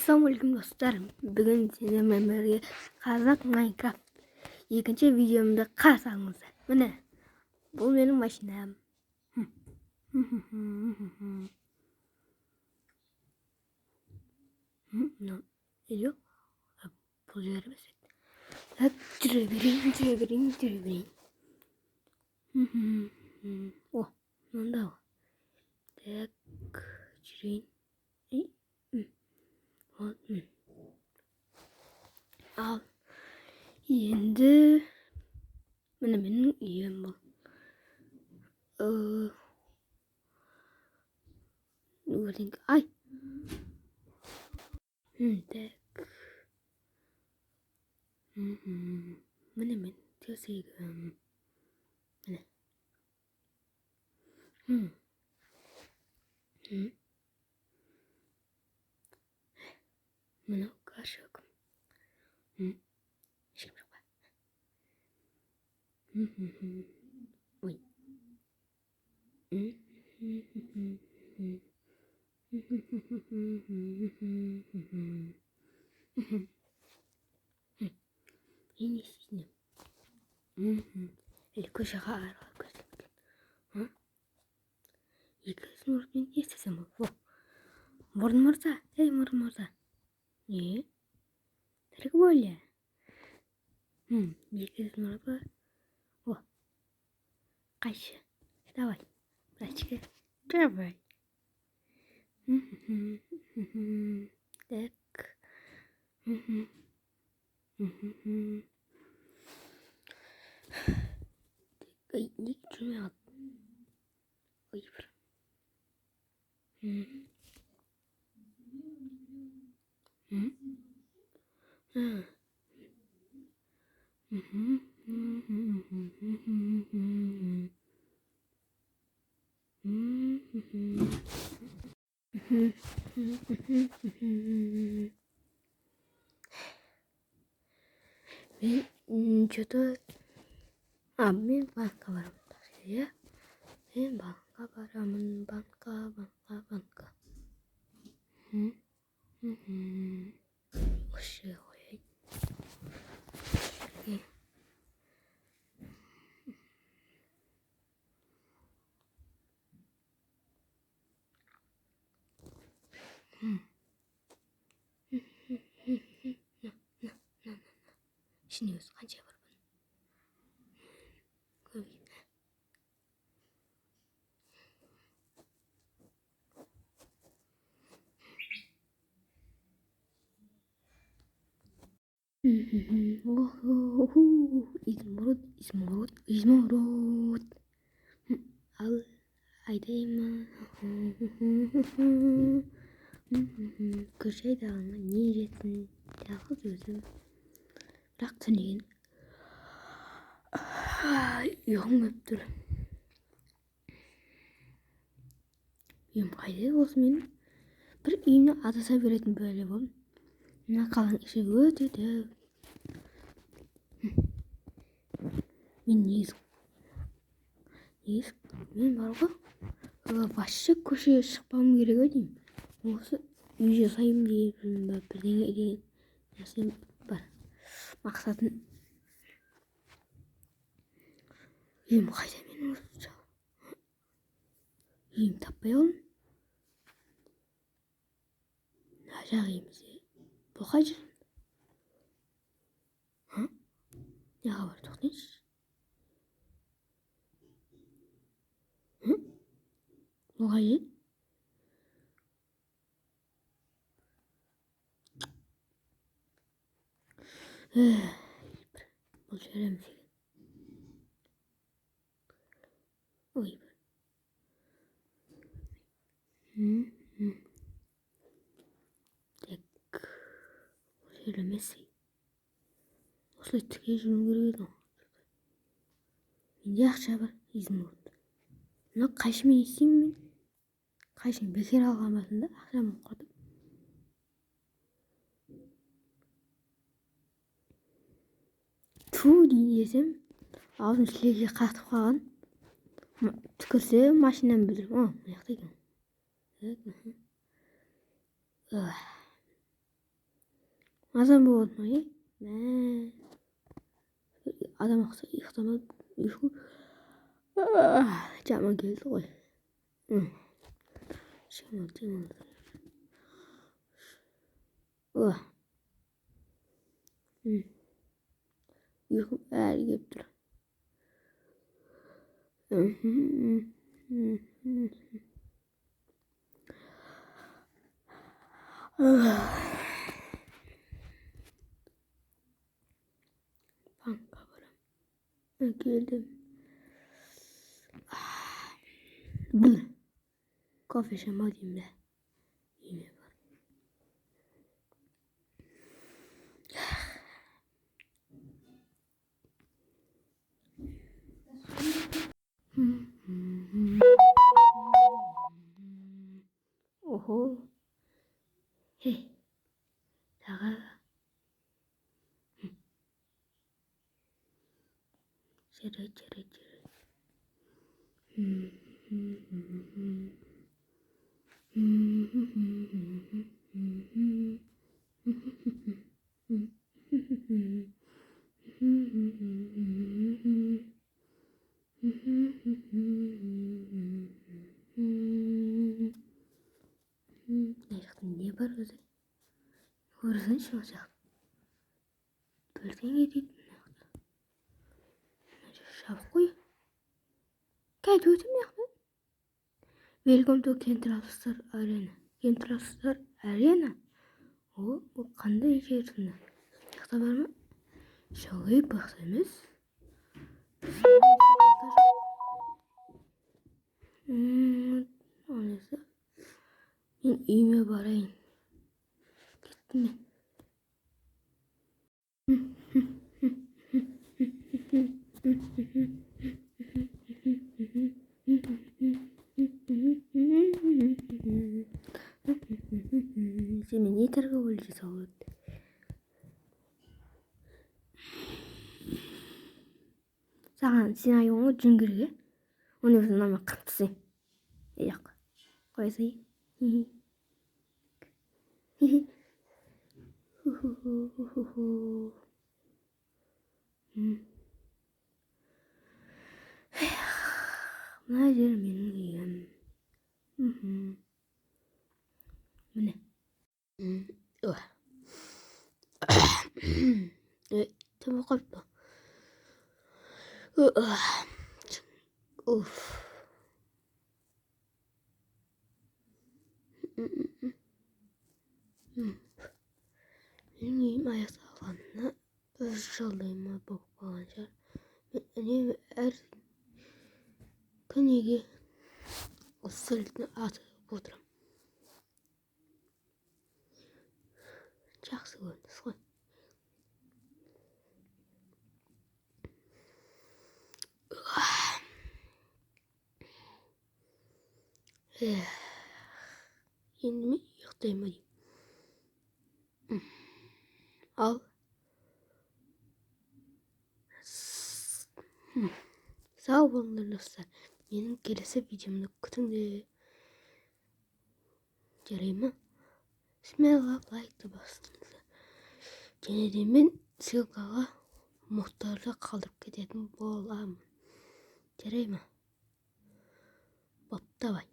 Ассалаумағалейкум достар. Бүгін сіздермен бірге қазақ Майнкрафт екінші видеомды қарсы алыңыздар. Міне, бұл менің машинам. Идео? Бұл жері емес. Жүре берейін. О, мында. Так, жүрейін. Ал енді міне менің үйім бұл. Ай. Так. Міне мен төсегім. Міне. Мынау кашок. Ешкім жоқ па? Ой. Мен не істеймін? Әлі көшеға аралап көздеп. Екізін ұрпен не істесем ол? Мұрын мырза, мұрын мырза. Не? Торговля. Екізін ұрпы. О, қайшы. Давай, братчика. Давай. Так. Ой, не чумят. Ой, Мен что-то... мен банкқа барамын. Я? Мен банкқа барамын. Банкқа. Осы қояйын. Ішіне өзі қанша бар бұның? Көбейді. Измұрот. Ал айдаймын. Көрші айдағанға не жетсін? Жалғыз өзім. Бірақ түнеген ұйқым көп тұр. Үйім қайда осы менің? Бір үйімді адаса беретін бөлі болым. Мына қаланың іші өте дәу. Мен мен бар ғой. Басшы көшеге шықпам керек деймін. Осы үй жасаймын деймін ба, бірдеңе деген нәрсем бар. Мақсатым үйім қайда мен осы үйім таппай қалдым. Жақ үйімізде бұл қай жер? Не хабар, тоқтайыншы. Бұл қай жер? Бұл жер емес екен. Ой, бір. Так, бұл жер емес. Осылай тіке жүру керек еді. Менде ақша бар, измұрот. Мына қайшымен істеймін мен? Қайшын бекер алған басында ақшамын құртып. Ту дейсем, аузым сілеге қатып қалған. Түкірсе машинам бүлдіріп. Мына жақта екен. Azam болады ма, е? Адам ұйықтамады. Жаман келді ғой. Ұйқым әлі келіп тұр. Banka varım. Geldim. Kafe şamadayım da. Yine var. Oho. Hey. Daga. Çere. Ne var orada? Orası şu olacak. Birden gidip şapka koy. Gel götüm yakın. Welcome to Central Star Arena. Central Star Arena. Bu qanday жерінде? Жақта бар ма? Шалғай бақсамыз. Онысы. Мен үйіме барайын. Кеттім мен. Сен не торговля жасап отыр? Саған сен аюңа жүн керек, оны өзің намай қаттысың. Жоқ, қойсай. Мына жер менің үйім. Міне. Таба қойып. Уф. Менің үйім аяқталғанына 3 жылдай ма болып қалған шығар. Мен үнемі әр күніге осы суретті атып отырамын. Жақсы көрініс ғой. Енді мен ұйықтаймын деймін. Ал сау болыңдар достар. Менің келесі видеомды күтіңдер. Жарай ма? Смелап лайкты басыңыздар. Және де мен ссылкаға мұхтарды қалдырып кететін боламын. Жарай ма? Бап, давай.